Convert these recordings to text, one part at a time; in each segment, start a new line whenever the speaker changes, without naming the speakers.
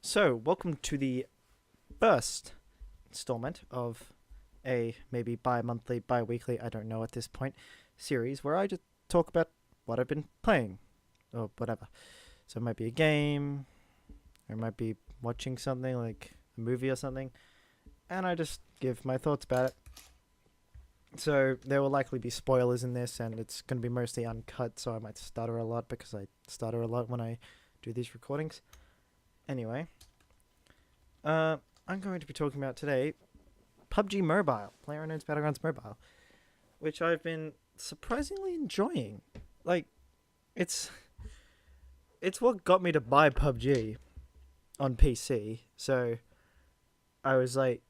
So, welcome to the first installment of a maybe bi-monthly, bi-weekly, I don't know at this point, series where I just talk about what I've been playing or whatever. So it might be a game, or it might be watching something like a movie or something, and I just give my thoughts about it. So there will likely be spoilers in this, and it's going to be mostly uncut, so I might stutter a lot because I stutter a lot when I do these recordings. Anyway, I'm going to be talking about today PUBG Mobile, PlayerUnknown's Battlegrounds Mobile, which I've been surprisingly enjoying. Like, it's it's what got me to buy PUBG on PC. So I was like,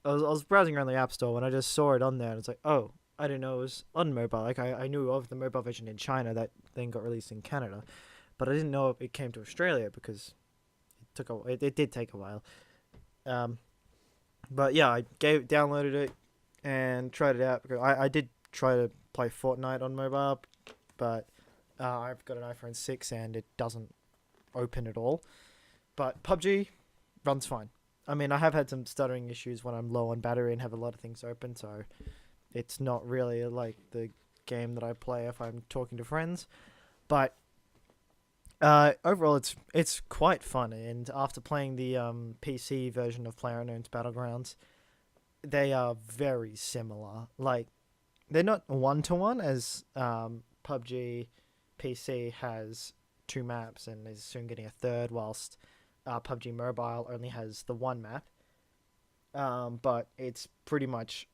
I was browsing around the App Store when I just saw it on there, and it's like, oh, I didn't know it was on mobile. Like, I knew of the mobile version in China that then got released in Canada, but I didn't know it came to Australia because it did take a while. Um, but yeah, I downloaded it and tried it out. I did try to play Fortnite on mobile, but I've got an iPhone 6 and it doesn't open at all. But PUBG runs fine. I mean, I have had some stuttering issues when I'm low on battery and have a lot of things open, so it's not really like the game that I play if I'm talking to friends. But overall, it's quite fun, and after playing the PC version of PlayerUnknown's Battlegrounds, they are very similar. Like, they're not one to one as PUBG PC has two maps and is soon getting a third, whilst PUBG Mobile only has the one map. But it's pretty much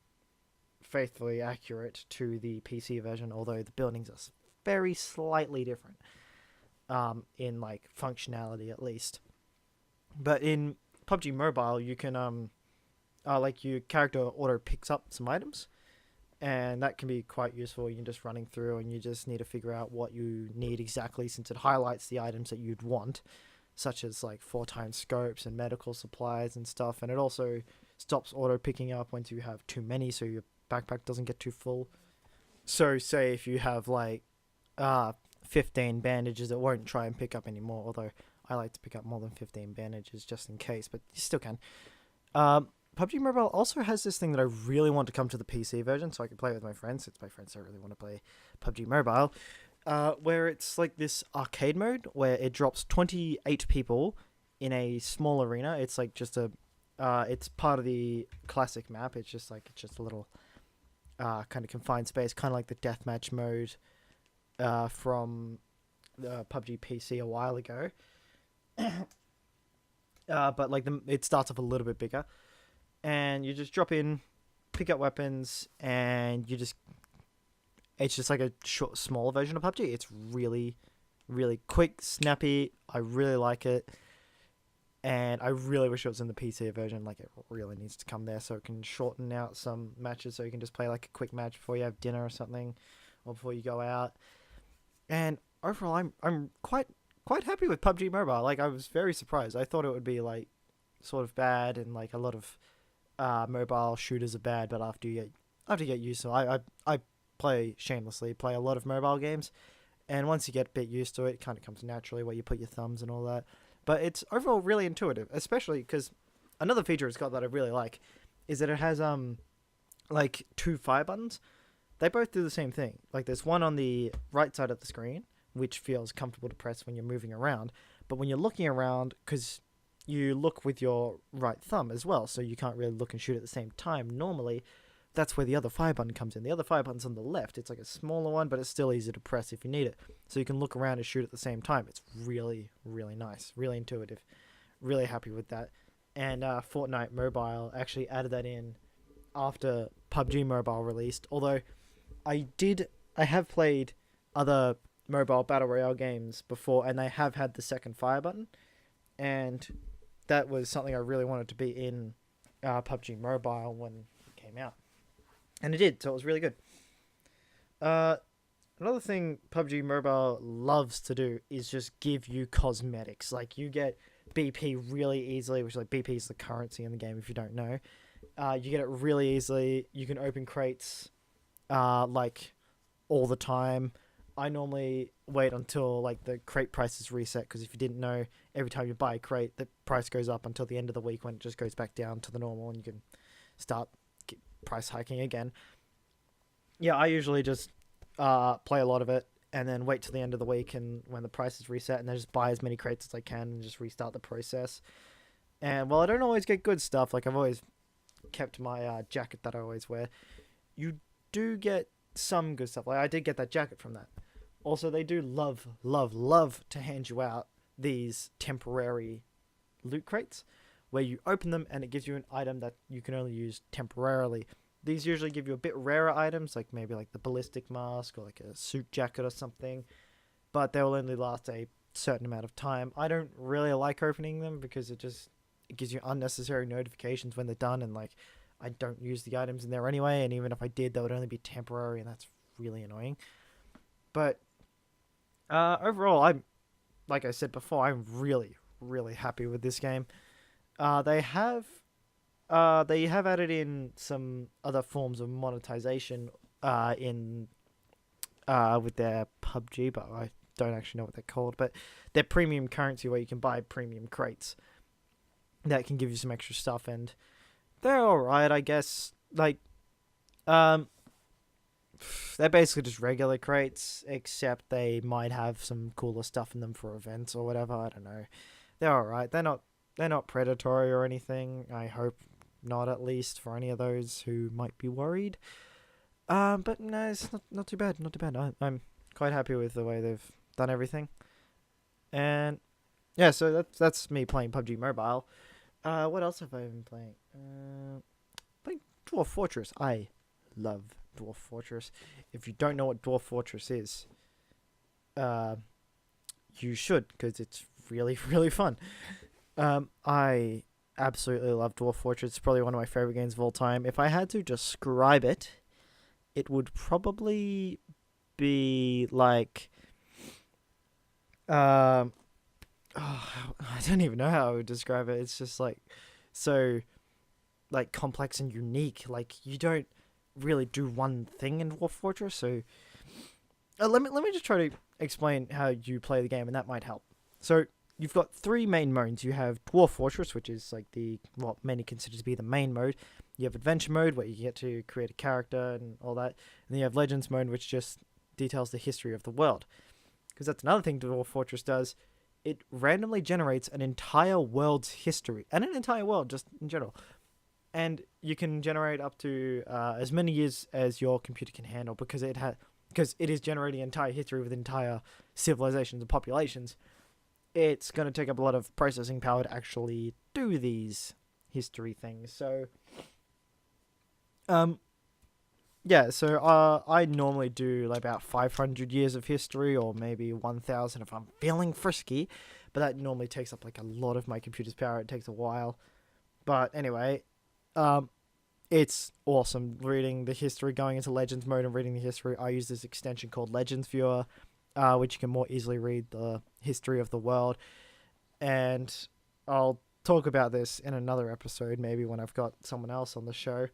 faithfully accurate to the PC version, although the buildings are very slightly different. In like functionality at least. But in PUBG Mobile, you can like your character auto picks up some items, and that can be quite useful. You're just running through, and you just need to figure out what you need exactly, since it highlights the items that you'd want, such as like 4x scopes and medical supplies and stuff. And it also stops auto picking up once you have too many, so your backpack doesn't get too full. So say if you have like 15 bandages, it won't try and pick up anymore, although I like to pick up more than 15 bandages just in case, but you still can. PUBG Mobile also has this thing that I really want to come to the PC version so I can play with my friends, since my friends don't really want to play PUBG Mobile, where it's like this arcade mode where it drops 28 people in a small arena. It's like just it's part of the classic map. It's just a little kind of confined space, kind of like the deathmatch mode from PUBG PC a while ago. But like it starts off a little bit bigger, and you just drop in, pick up weapons, and it's just like a short, small version of PUBG. It's really, really quick, snappy. I really like it, and I really wish it was in the PC version. Like, it really needs to come there so it can shorten out some matches, so you can just play like a quick match before you have dinner or something, or before you go out. And overall, I'm quite happy with PUBG Mobile. Like, I was very surprised. I thought it would be like sort of bad, and like a lot of mobile shooters are bad. But after you get used to it, I play shamelessly, play a lot of mobile games, and once you get a bit used to it, it kind of comes naturally where you put your thumbs and all that. But it's overall really intuitive, especially because another feature it's got that I really like is that it has like two fire buttons. They both do the same thing. Like, there's one on the right side of the screen, which feels comfortable to press when you're moving around. But when you're looking around, because you look with your right thumb as well, so you can't really look and shoot at the same time normally, that's where the other fire button comes in. The other fire button's on the left. It's like a smaller one, but it's still easy to press if you need it. So you can look around and shoot at the same time. It's really, really nice. Really intuitive. Really happy with that. And Fortnite Mobile actually added that in after PUBG Mobile released, although I have played other mobile battle royale games before, and they have had the second fire button, and that was something I really wanted to be in PUBG Mobile when it came out, and it did, so it was really good. Another thing PUBG Mobile loves to do is just give you cosmetics. Like, you get BP really easily, which, like, BP is the currency in the game if you don't know. You get it really easily. You can open crates like all the time. I normally wait until like the crate prices reset, because if you didn't know, every time you buy a crate, the price goes up until the end of the week, when it just goes back down to the normal, and you can start price hiking again. Yeah, I usually just play a lot of it and then wait till the end of the week, and when the price is reset, and then just buy as many crates as I can and just restart the process. And while I don't always get good stuff, like I've always kept my jacket that I always wear, you do get some good stuff. Like I did get that jacket from that. Also, they do love, love, love to hand you out these temporary loot crates where you open them and it gives you an item that you can only use temporarily. These usually give you a bit rarer items, like maybe like the ballistic mask or like a suit jacket or something, but they will only last a certain amount of time. I don't really like opening them because it gives you unnecessary notifications when they're done, and like I don't use the items in there anyway, and even if I did, they would only be temporary, and that's really annoying. But overall, I'm like I said before, I'm really, really happy with this game. They have added in some other forms of monetization in with their PUBG, but I don't actually know what they're called. But they're premium currency, where you can buy premium crates that can give you some extra stuff, and they're alright, I guess. Like, they're basically just regular crates, except they might have some cooler stuff in them for events or whatever. I don't know. They're alright. They're not predatory or anything. I hope not, at least for any of those who might be worried. But no, it's not too bad. Not too bad. I'm quite happy with the way they've done everything. And yeah, so that's me playing PUBG Mobile. What else have I been playing? Playing Dwarf Fortress. I love Dwarf Fortress. If you don't know what Dwarf Fortress is, you should, because it's really, really fun. I absolutely love Dwarf Fortress. It's probably one of my favorite games of all time. If I had to describe it, it would probably be like, I don't even know how I would describe it. It's just like so like complex and unique. Like you don't really do one thing in Dwarf Fortress. So let me just try to explain how you play the game, and that might help. So you've got three main modes. You have Dwarf Fortress, which is like what many consider to be the main mode. You have Adventure mode, where you get to create a character and all that. And then you have Legends mode, which just details the history of the world. Because that's another thing Dwarf Fortress does. It randomly generates an entire world's history, and an entire world just in general. And you can generate up to as many years as your computer can handle, because it is generating entire history with entire civilizations and populations. It's going to take up a lot of processing power to actually do these history things. So, yeah, so I normally do like about 500 years of history, or maybe 1,000 if I'm feeling frisky, but that normally takes up like a lot of my computer's power. It takes a while. But anyway, it's awesome reading the history, going into Legends mode and reading the history. I use this extension called Legends Viewer, which you can more easily read the history of the world. And I'll talk about this in another episode, maybe when I've got someone else on the show,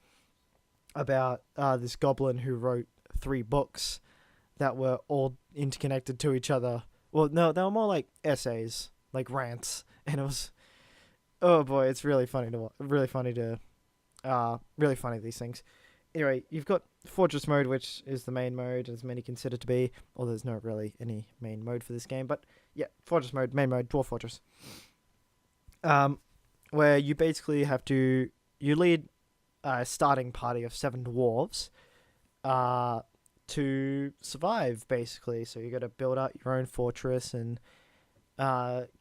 about this goblin who wrote 3 books that were all interconnected to each other. Well, no, they were more like essays, like rants, and it was, oh boy, it's really funny these things. Anyway, you've got Fortress mode, which is the main mode, as many consider to be, although there's not really any main mode for this game, but yeah, Fortress mode, main mode, Dwarf Fortress. Where you basically you lead a starting party of 7 dwarves to survive, basically. So you got to build up your own fortress and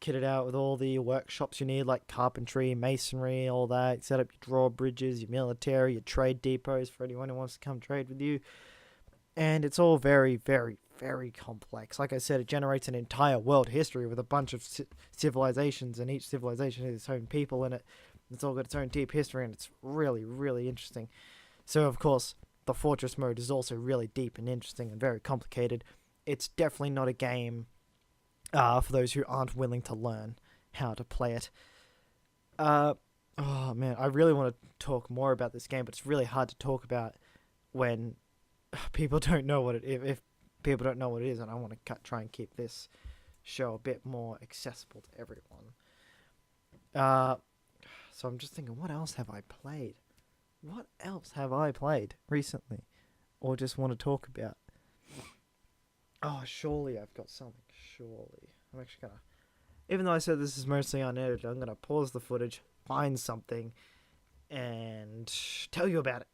kit it out with all the workshops you need, like carpentry, masonry, all that. Set up your drawbridges, your military, your trade depots for anyone who wants to come trade with you. And it's all very, very, very complex. Like I said, it generates an entire world history with a bunch of civilizations, and each civilization has its own people in it. It's all got its own deep history, and it's really, really interesting. So, of course, the Fortress mode is also really deep and interesting and very complicated. It's definitely not a game for those who aren't willing to learn how to play it. Oh, man, I really want to talk more about this game, but it's really hard to talk about when people don't know what it... If people don't know what it is, and I want to try and keep this show a bit more accessible to everyone. So I'm just thinking, what else have I played? What else have I played recently, or just want to talk about? Oh, surely I've got something. Surely I'm actually gonna. Even though I said this is mostly unedited, I'm gonna pause the footage, find something, and tell you about it.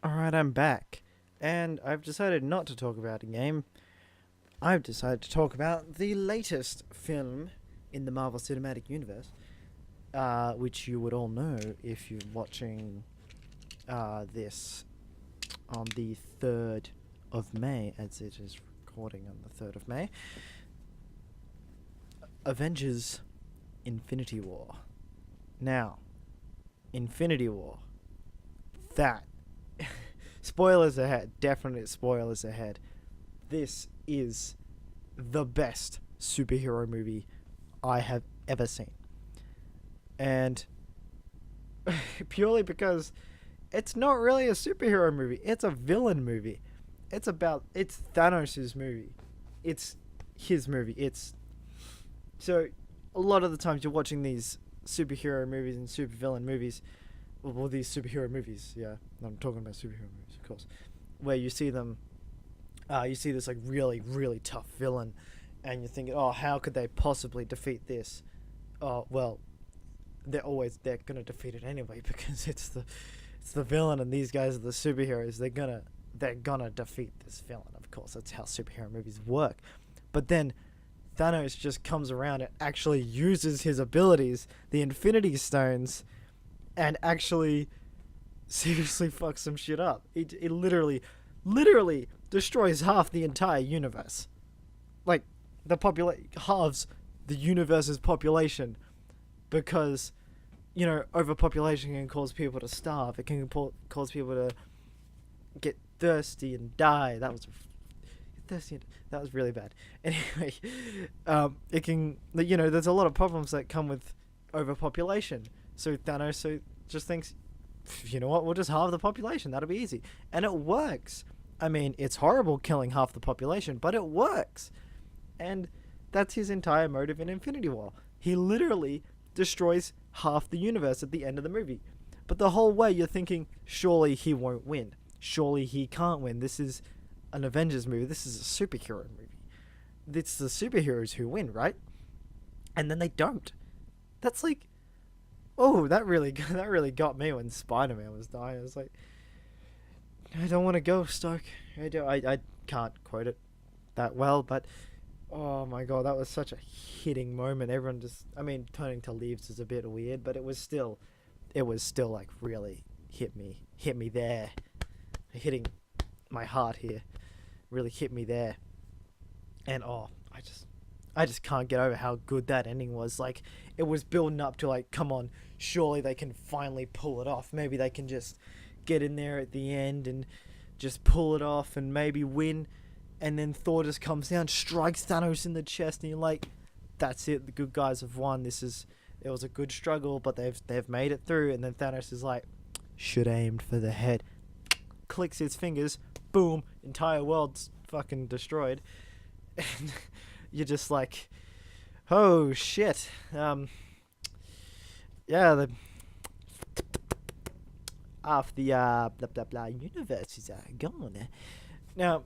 Alright, I'm back. And I've decided not to talk about a game. I've decided to talk about the latest film in the Marvel Cinematic Universe, which you would all know if you're watching this on the 3rd of May, as it is recording on the 3rd of May. Avengers Infinity War. Now, Infinity War. That. Spoilers ahead. Definite spoilers ahead. This is the best superhero movie I have ever seen. And purely because it's not really a superhero movie. It's a villain movie. It's Thanos' movie. It's his movie. So a lot of the times you're watching these superhero movies and supervillain movies, well, these superhero movies, yeah, I'm talking about superhero movies, of course, where you see them, you see this like really, really tough villain, and you're thinking, oh, how could they possibly defeat this? Oh, well, they're gonna defeat it anyway, because it's the villain, and these guys are the superheroes. They're gonna defeat this villain. Of course, that's how superhero movies work. But then Thanos just comes around and actually uses his abilities, the Infinity Stones, and actually seriously fucks some shit up. It literally destroys half the entire universe. Like, halves the universe's population, because, you know, overpopulation can cause people to starve. It can cause people to get thirsty and die. That was really bad. Anyway, it can, you know, there's a lot of problems that come with overpopulation. So Thanos just thinks, you know what, we'll just halve the population. That'll be easy. And it works. I mean, it's horrible killing half the population, but it works. And that's his entire motive in Infinity War. He literally destroys half the universe at the end of the movie. But the whole way you're thinking, surely he won't win. Surely he can't win. This is an Avengers movie. This is a superhero movie. It's the superheroes who win, right? And then they don't. That's like, oh, that really got me when Spider-Man was dying. I was like, I don't want to go, Stark. I can't quote it that well, but oh my god, that was such a hitting moment. Everyone just, I mean, turning to leaves is a bit weird, but it was still like really hit me there, hitting my heart here, really hit me there, and oh, I just can't get over how good that ending was. Like, it was building up to like, come on, surely they can finally pull it off. Maybe they can just get in there at the end and just pull it off and maybe win. And then Thor just comes down, strikes Thanos in the chest, and you're like, that's it, the good guys have won. It was a good struggle, but they've made it through. And then Thanos is like, should have aimed for the head. Clicks his fingers, boom, entire world's fucking destroyed. And you're just like, oh shit. Yeah, half the blah blah blah universe is gone. Now,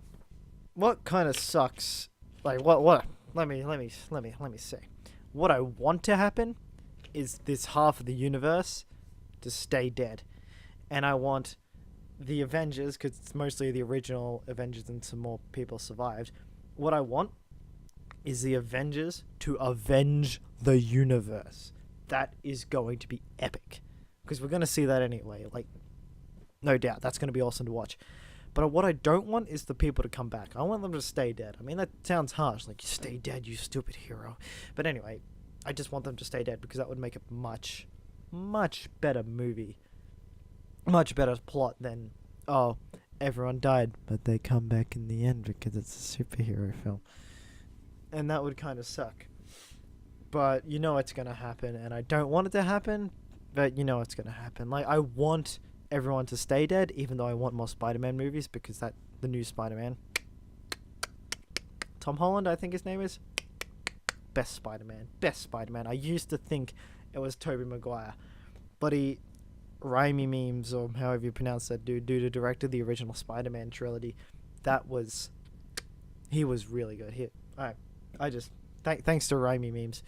what kind of sucks? Like, what? Let me say. What I want to happen is this half of the universe to stay dead, and I want the Avengers, because it's mostly the original Avengers and some more people survived. What I want is the Avengers to avenge the universe. That is going to be epic, because we're going to see that anyway. Like, no doubt, that's going to be awesome to watch. But what I don't want is the people to come back. I want them to stay dead. I mean, that sounds harsh, like, stay dead, you stupid hero. But anyway, I just want them to stay dead, because that would make a much, much better movie. Much better plot than, oh, everyone died, but they come back in the end because it's a superhero film. And that would kind of suck. But you know it's going to happen, and I don't want it to happen, but you know it's going to happen. Like, I want everyone to stay dead, even though I want more Spider-Man movies, because the new Spider-Man, Tom Holland, I think his name is. Best Spider-Man. Best Spider-Man. I used to think it was Tobey Maguire. But Raimi memes, or however you pronounce that dude who directed the original Spider-Man trilogy, he was really good. I just, thanks to Raimi memes,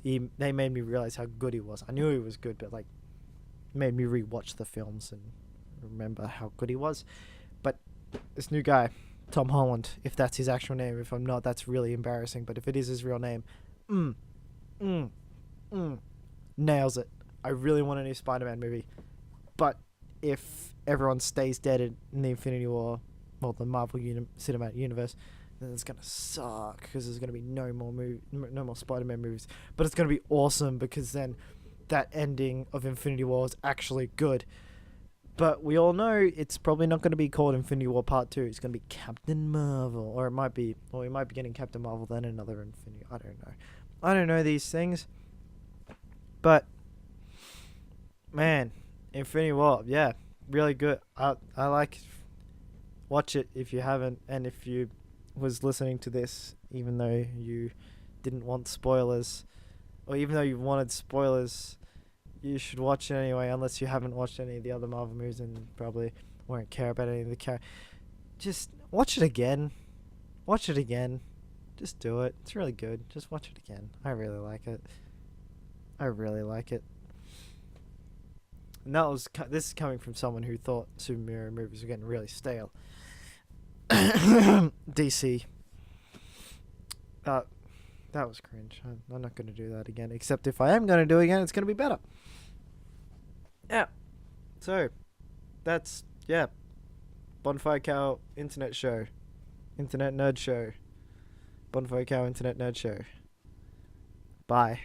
they made me realize how good he was. I knew he was good, but like, made me rewatch the films and remember how good he was. But this new guy, Tom Holland, if that's his actual name, if I'm not, that's really embarrassing. But if it is his real name, nails it. I really want a new Spider-Man movie. But if everyone stays dead in the Infinity War, well, the Marvel Cinematic Universe, then it's gonna suck because there's gonna be no more Spider-Man movies. But it's gonna be awesome because then that ending of Infinity War is actually good. But we all know it's probably not going to be called Infinity War Part 2. It's going to be Captain Marvel. Or we might be getting Captain Marvel, then another Infinity. I don't know. I don't know these things. But, man, Infinity War, yeah, really good. I like, watch it if you haven't. And if you was listening to this, even though you didn't want spoilers, or even though you wanted spoilers, you should watch it anyway, unless you haven't watched any of the other Marvel movies and probably won't care about any of the characters. Just watch it again. Watch it again. Just do it. It's really good. Just watch it again. I really like it. I really like it. And this is coming from someone who thought superhero movies were getting really stale. DC. That was cringe. I'm not going to do that again. Except if I am going to do it again, it's going to be better. Yeah. So, that's, Bonfire Cow Internet Show. Internet Nerd Show. Bonfire Cow Internet Nerd Show. Bye.